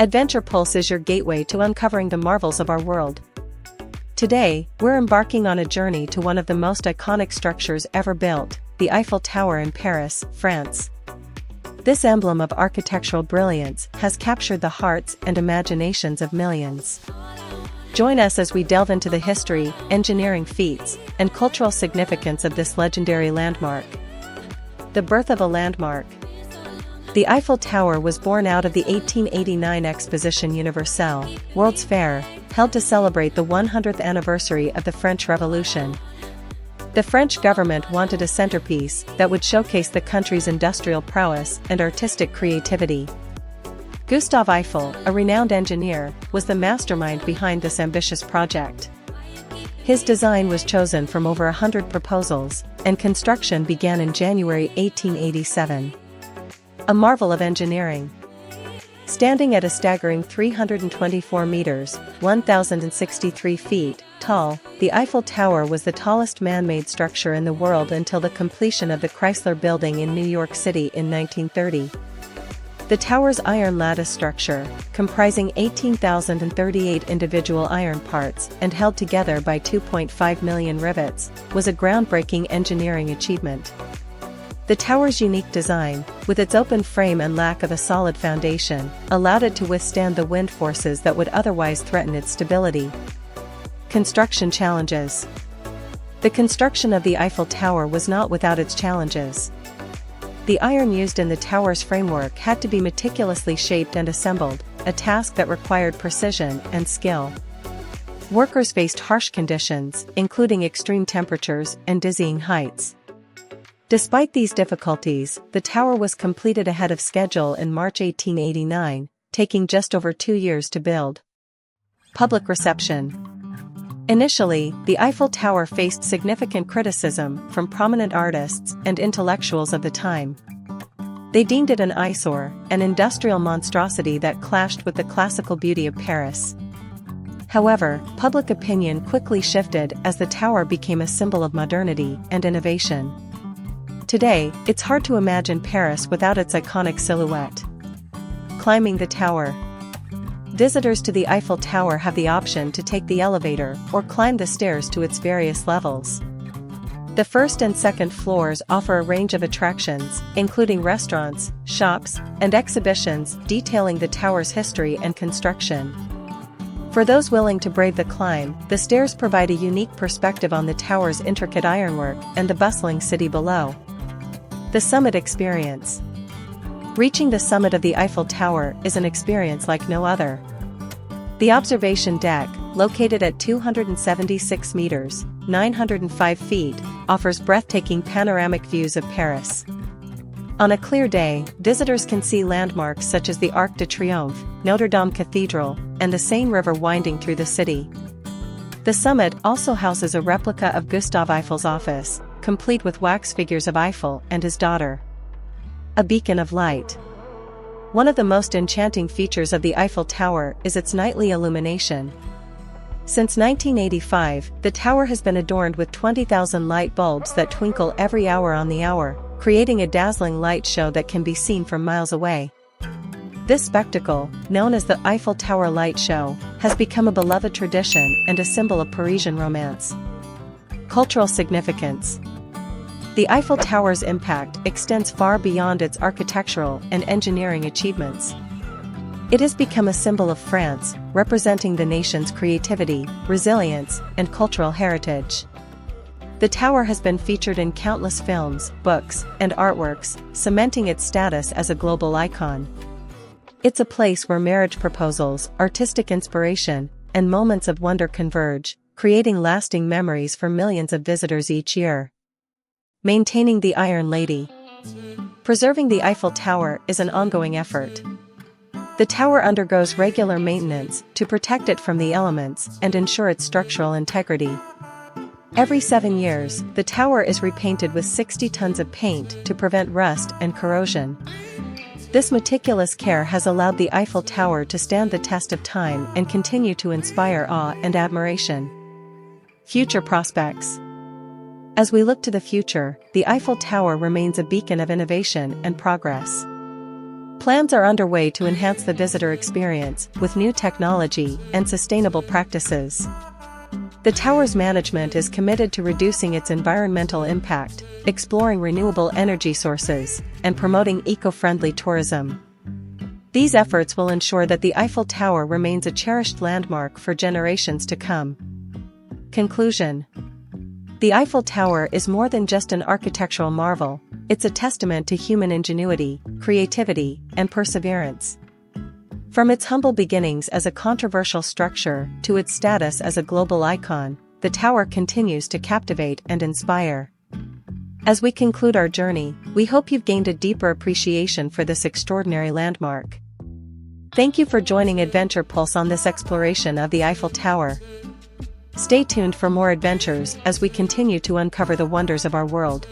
Adventure Pulse is your gateway to uncovering the marvels of our world. Today, we're embarking on a journey to one of the most iconic structures ever built, the Eiffel Tower in Paris, France. This emblem of architectural brilliance has captured the hearts and imaginations of millions. Join us as we delve into the history, engineering feats, and cultural significance of this legendary landmark. The birth of a landmark. The Eiffel Tower was born out of the 1889 Exposition Universelle, World's Fair, held to celebrate the 100th anniversary of the French Revolution. The French government wanted a centerpiece that would showcase the country's industrial prowess and artistic creativity. Gustave Eiffel, a renowned engineer, was the mastermind behind this ambitious project. His design was chosen from over 100 proposals, and construction began in January 1887. A marvel of engineering. Standing at a staggering 324 meters, 1,063 feet, tall, the Eiffel Tower was the tallest man-made structure in the world until the completion of the Chrysler Building in New York City in 1930. The tower's iron lattice structure, comprising 18,038 individual iron parts and held together by 2.5 million rivets, was a groundbreaking engineering achievement. The tower's unique design, with its open frame and lack of a solid foundation, allowed it to withstand the wind forces that would otherwise threaten its stability. Construction challenges. The construction of the Eiffel Tower was not without its challenges. The iron used in the tower's framework had to be meticulously shaped and assembled, a task that required precision and skill. Workers faced harsh conditions, including extreme temperatures and dizzying heights. Despite these difficulties, the tower was completed ahead of schedule in March 1889, taking just over 2 years to build. Public reception. Initially, the Eiffel Tower faced significant criticism from prominent artists and intellectuals of the time. They deemed it an eyesore, an industrial monstrosity that clashed with the classical beauty of Paris. However, public opinion quickly shifted as the tower became a symbol of modernity and innovation. Today, it's hard to imagine Paris without its iconic silhouette. Climbing the tower. Visitors to the Eiffel Tower have the option to take the elevator or climb the stairs to its various levels. The first and second floors offer a range of attractions, including restaurants, shops, and exhibitions detailing the tower's history and construction. For those willing to brave the climb, the stairs provide a unique perspective on the tower's intricate ironwork and the bustling city below. The summit experience. Reaching the summit of the Eiffel Tower is an experience like no other. The observation deck, located at 276 meters, 905 feet, offers breathtaking panoramic views of Paris. On a clear day, visitors can see landmarks such as the Arc de Triomphe, Notre Dame Cathedral, and the Seine River winding through the city. The summit also houses a replica of Gustave Eiffel's office, complete with wax figures of Eiffel and his daughter. A beacon of light. One of the most enchanting features of the Eiffel Tower is its nightly illumination. Since 1985, the tower has been adorned with 20,000 light bulbs that twinkle every hour on the hour, creating a dazzling light show that can be seen from miles away. This spectacle, known as the Eiffel Tower Light Show, has become a beloved tradition and a symbol of Parisian romance. Cultural significance. The Eiffel Tower's impact extends far beyond its architectural and engineering achievements. It has become a symbol of France, representing the nation's creativity, resilience, and cultural heritage. The tower has been featured in countless films, books, and artworks, cementing its status as a global icon. It's a place where marriage proposals, artistic inspiration, and moments of wonder converge, creating lasting memories for millions of visitors each year. Maintaining the Iron Lady. Preserving the Eiffel Tower is an ongoing effort. The tower undergoes regular maintenance to protect it from the elements and ensure its structural integrity. Every 7 years, the tower is repainted with 60 tons of paint to prevent rust and corrosion. This meticulous care has allowed the Eiffel Tower to stand the test of time and continue to inspire awe and admiration. Future prospects. As we look to the future, the Eiffel Tower remains a beacon of innovation and progress. Plans are underway to enhance the visitor experience with new technology and sustainable practices. The tower's management is committed to reducing its environmental impact, exploring renewable energy sources, and promoting eco-friendly tourism. These efforts will ensure that the Eiffel Tower remains a cherished landmark for generations to come. Conclusion. The Eiffel Tower is more than just an architectural marvel, it's a testament to human ingenuity, creativity, and perseverance. From its humble beginnings as a controversial structure to its status as a global icon, the tower continues to captivate and inspire. As we conclude our journey, we hope you've gained a deeper appreciation for this extraordinary landmark. Thank you for joining Adventure Pulse on this exploration of the Eiffel Tower. Stay tuned for more adventures as we continue to uncover the wonders of our world.